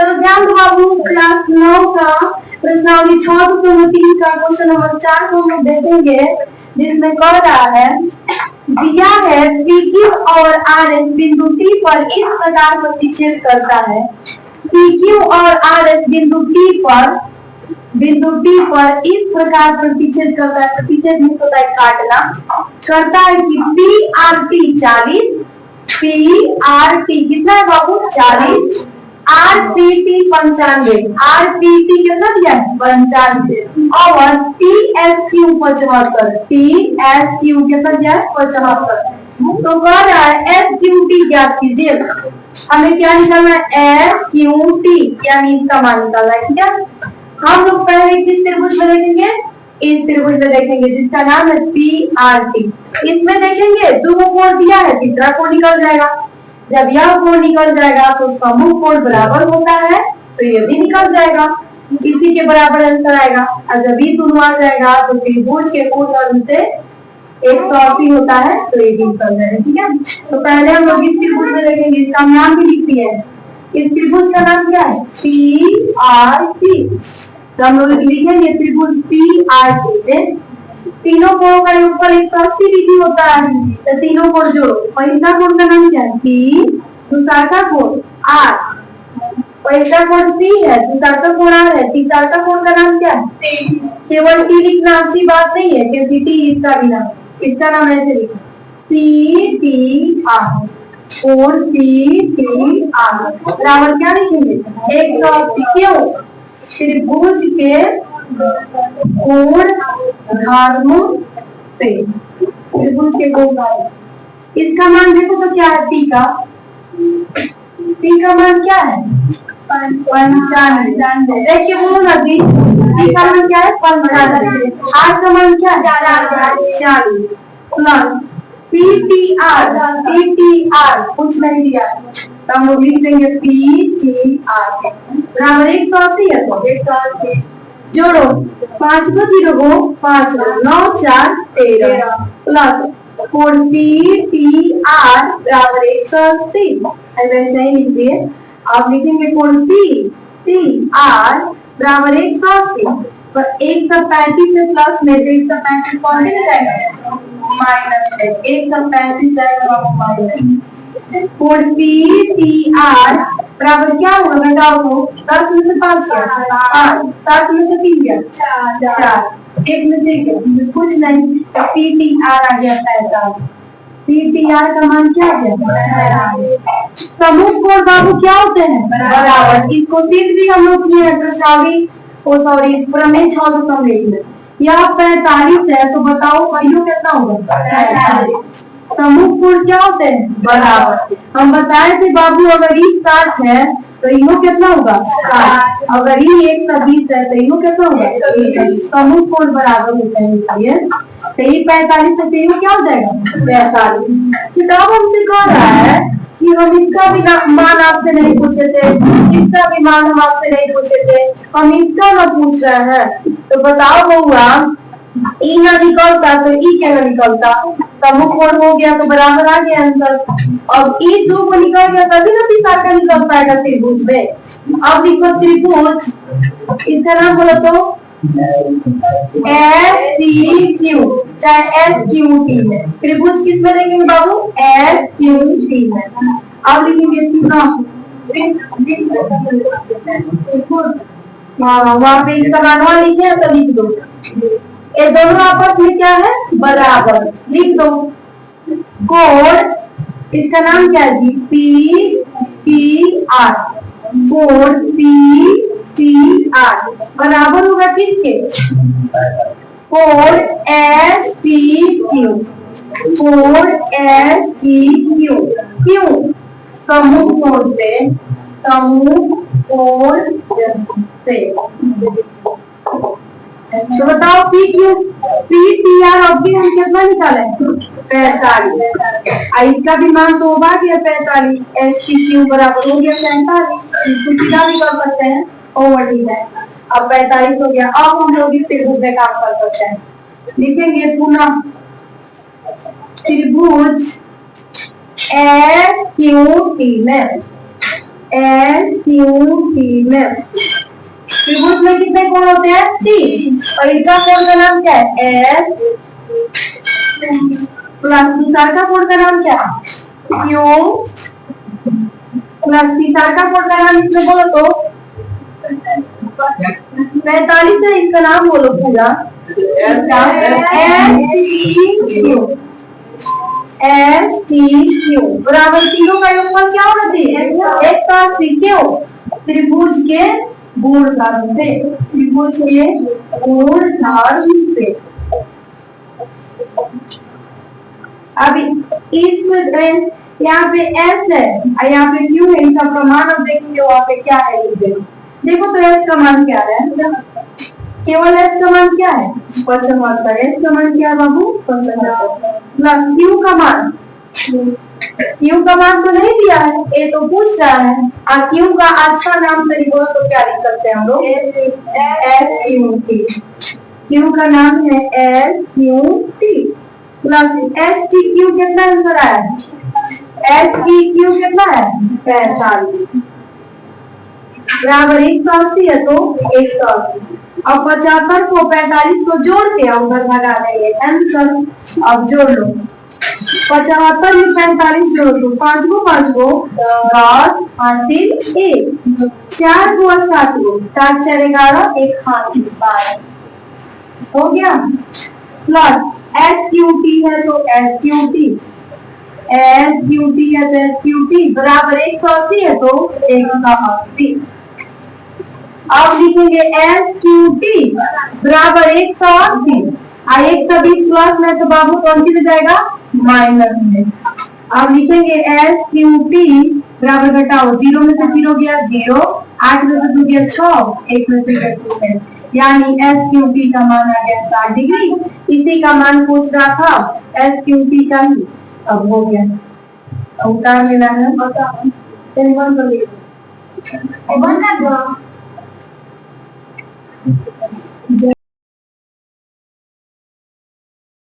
चलो ध्यान दो बाबू, क्लास 9 का प्रश्नावली 6 का क्वेश्चन नंबर 4 को हम लोग देखेंगे, जिसमें कह रहा है दिया है PQ और RS बिंदु T पर इस प्रकार प्रतिच्छेद करता है। PQ और RS बिंदु T पर इस प्रकार प्रतिच्छेद करता है। प्रतिच्छेद में होता है काटना। करता है कि PRT 40, PRT कितना है बाबू 40, RPT 95, RPT कितना दिया है 95 और TSQ 75, TSQ कितना दिया है 75। तो कह रहा है SQT ज्ञात कीजिए। हमें क्या निकालना है SQT, यानी इसका मान निकालना है। ठीक है, हम लोग पहले किस त्रिभुज में देखेंगे, इस त्रिभुज में देखेंगे जिसका नाम है PRT। इसमें देखेंगे दो कोण दिया है, तीसरा कोण निकल जाएगा। जब यह कोण निकल जाएगा तो समूह कोण बराबर होता है, तो ये भी निकल जाएगा, इसी के बराबर आंसर आएगा। और जब ये दोनों आ जाएगा तो त्रिभुज के कोण से 180 होता है, तो ये भी निकल जाएगा। ठीक है, तो पहले हम लोग इस त्रिभुज में देखेंगे, इसका नाम भी लिख दिए। इस त्रिभुज का नाम क्या है PRT। तो हम लोग लिखेंगे त्रिभुज PRT में तीनों कोणों का योगफल 180 डिग्री होता है। तो तीनों कोण जोड़ो। पहला कोण का नाम क्या है P, दूसरा का कोण R। पहला कोण P है, दूसरा का कोण R है, तीसरा का कोण का नाम क्या है T। केवल T लिखना अच्छी बात नहीं है, क्योंकि T इसका भी नाम, इसका नाम ऐसे लिखो PTR, कोण PTR बराबर क्या लिखेंगे 180। क्यों, त्रिभुज के कोण धर्म से, त्रिभुज के कोण धर्म। इसका मान देखो तो क्या है P का मान क्या है 95। देखिए बोलो ना P का मान क्या है 95। R का मान क्या है 40 प्लस PTR कुछ नहीं दिया, तो हम लोग लिख देंगे PTR बराबर 180 है। तो 180 जोड़ो, 5 को 0 को 5 9 4 13 प्लस 40TR बराबर 180। ऐसे ही लिख दिए। आप लिखेंगे 40TR बराबर 180 पर 135 से प्लस में 135 कौन से जाएगा माइनस है, 135 जाएगा माइनस। 40TR बराबर क्या होगा घटाओ को 10 में से 5 गया 5, 7 में से 3 गया 4, 1 में से गया कुछ नहीं, PTR आ गया 45। PTR का मान क्या है समूह कोण बाबू क्या होते हैं बराबर। इसको सिर्फ भी हम लोग किए प्रश्नावली सॉरी प्रमेय 6 में यह 45 है, तो बताओ वैल्यू कितना होगा 45। समूह कोण क्या होते हैं बराबर। हम बताए थे बाबू अगर ये 60 है तो इनो कितना होगा 60, अगर ये 120 है तो इनो कितना होगा। समूह कोण बराबर होते हैं, इसलिए तो ये 45 से इनो क्या हो जाएगा 45। किताब हमसे कह रहा है कि हम इसका भी मान आपसे नहीं पूछे थे, इसका भी मान हम आपसे नहीं पूछे थे, हम इसका ना पूछ रहे हैं। तो बताओ बउआ ई ना निकलता तो ई क्या ना निकलता, समूह कोण हो गया तो बराबर आ गया आंसर। अब ई 2 को निकल गया तभी ना तीसरा का निकल पाएगा त्रिभुज में। अब लिखो त्रिभुज, इसका नाम बोलो तो STQ चाहे SQT में। त्रिभुज किस में देखेंगे बाबू SQT में। अब लिखेंगे वहां पे इसका मान लिखे तो लिख दो, ये दोनों आपस में क्या है बराबर, लिख दो। कोण इसका नाम क्या है PTR, कोण PTR बराबर होगा किसके कोण STQ, कोण STQ। क्यों समूह कोण से, समूह कोण से। तो बताओ PTR अब भी हम कितना निकाले 45। इसका भी मान तो होगा कि 45, STQ बराबर हो गया 45। इसको सीधा भी कर सकते हैं ओवर ठीक है। अब 45 हो गया। अब हम लोग इस त्रिभुज में काम कर सकते हैं। लिखेंगे पुनः त्रिभुज SQT में, एस क्यू टी में त्रिभुज में कितने कोण होते हैं? 3। और इसका कोण का नाम क्या है? एस प्लस तीसरा का कोण का नाम क्या है? क्यू प्लस तीसरा का कोण का नाम इसमें बोलो तो 45 है। इसका नाम बोलो पूरा। एस टी क्यू बराबर तीनों का योगफल क्या होना चाहिए? 180। क्यों? त्रिभुज के गुणधर्म से, त्रिभुज के गुणधर्म से। अब इस यहाँ पे एस है और यहाँ पे क्यू है, इसका प्रमाण अब देखेंगे वहाँ पे क्या है। देखो तो एस का मान क्या है? केवल एस का मान क्या है? 75। एस का मान क्या है बाबू? 75 प्लस क्यू का मान, क्यू का मान तो नहीं दिया है, ये तो पूछ रहा है। और क्यू का अच्छा नाम सही बोलो तो क्या लिख सकते हैं हम लोग? S Q T. क्यू का नाम है S Q T plus S T Q कितना आंसर आया? एस टी क्यू कितना है? 45 बराबर 180 है तो 180। अब 75 को 45 को जोड़ के हम घर भगा देंगे आंसर। अब जोड़ लो 75 में 45 जोड़ दो, 5 को 10 5 3 1 4 को 7 को 7 4 11 1 हाथ 12 हो गया। प्लस एस क्यू टी है तो S Q T, S Q T है तो एस क्यू टी बराबर 180 है तो 180। अब लिखेंगे एस क्यू टी बराबर 180 और 120 प्लस में तो बाबू कौन सी में जाएगा? माइनस में। अब लिखेंगे एस क्यू टी बराबर घटाओ, 0 में से 0 गया 0, 8 में से 2 गया 6, 1 में से 2 है, यानी एस क्यू टी का मान आ गया 60 डिग्री। इसी का मान पूछ रहा था एस क्यू टी का ही। अब हो गया, अब उतार लेना है।